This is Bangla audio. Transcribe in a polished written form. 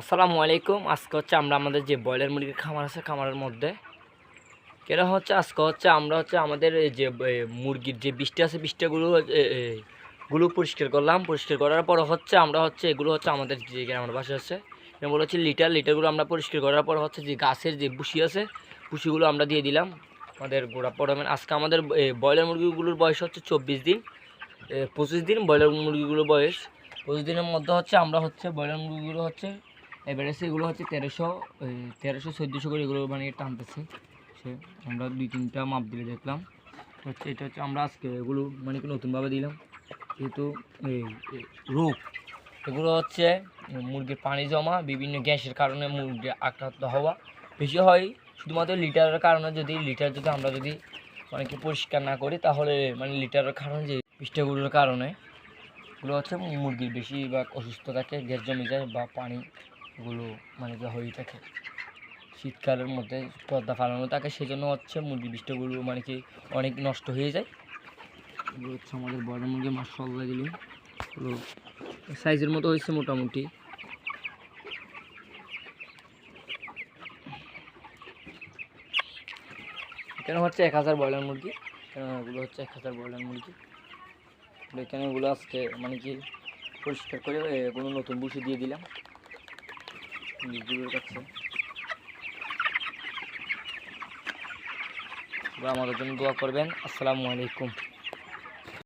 আসসালামু আলাইকুম। আজকে হচ্ছে আমরা আমাদের যে ব্রয়লার মুরগির খামার আছে, খামারের মধ্যে কেনা হচ্ছে আজকে হচ্ছে আমরা হচ্ছে আমাদের এই যে মুরগির যে বৃষ্টি আছে, বৃষ্টিগুলো গুলো পরিষ্কার করলাম। পরিষ্কার করার পর হচ্ছে আমরা হচ্ছে এগুলো হচ্ছে আমাদের যে গ্রামের বাসা আছে, এগুলো হচ্ছে লিটারগুলো আমরা পরিষ্কার করার পর হচ্ছে যে গাছের যে ভুসি আছে, ভুসিগুলো আমরা দিয়ে দিলাম আমাদের গোড়া পড়াবেন। আজকে আমাদের ব্রয়লার মুরগিগুলোর বয়স হচ্ছে 24 দিন, 25 দিন ব্রয়লার মুরগিগুলোর বয়স। 25 দিনের মধ্যে হচ্ছে আমরা হচ্ছে ব্রয়লার মুরগিগুলো হচ্ছে এভারেজে এগুলো হচ্ছে 1300 করে এগুলো মানে টানতেছে সে। আমরা 2-3টা মাপ দিলে দেখলাম হচ্ছে এটা হচ্ছে আমরা আজকে এগুলো মানে কি নতুনভাবে দিলাম, যেহেতু এই রোগ এগুলো হচ্ছে মুরগির পানি জমা, বিভিন্ন গ্যাসের কারণে মুরগি আক্রান্ত হওয়া বেশি হয় শুধুমাত্র লিটারের কারণে। লিটার যদি আমরা মানে কি পরিষ্কার না করি তাহলে মানে লিটারের কারণে যে পৃষ্ঠগুলোর কারণে এগুলো হচ্ছে মুরগির বেশিরভাগ অসুস্থ থাকে, গ্যাস জমে যায় বা পানিগুলো মানে কি হয়ে থাকে। শীতকালের মধ্যে পর্দা ফালানো থাকে, সেজন্য হচ্ছে মুরগির বৃষ্টিগুলো মানে কি অনেক নষ্ট হয়ে যায়। এগুলো হচ্ছে আমাদের বড় মুরগি, মাশাআল্লাহ দিলে এগুলো সাইজের মতো হয়েছে মোটামুটি। এখানে হচ্ছে 1000 ব্রয়লার মুরগি, এগুলো হচ্ছে 1000 ব্রয়লার মুরগি। এখানে এগুলো আজকে মানে কি পরিষ্কার করে কোনো নতুন ভুসি দিয়ে দিলাম মুরগিগুলোর কাছে। আমাদের জন্য দোয়া করবেন। আসসালামু আলাইকুম।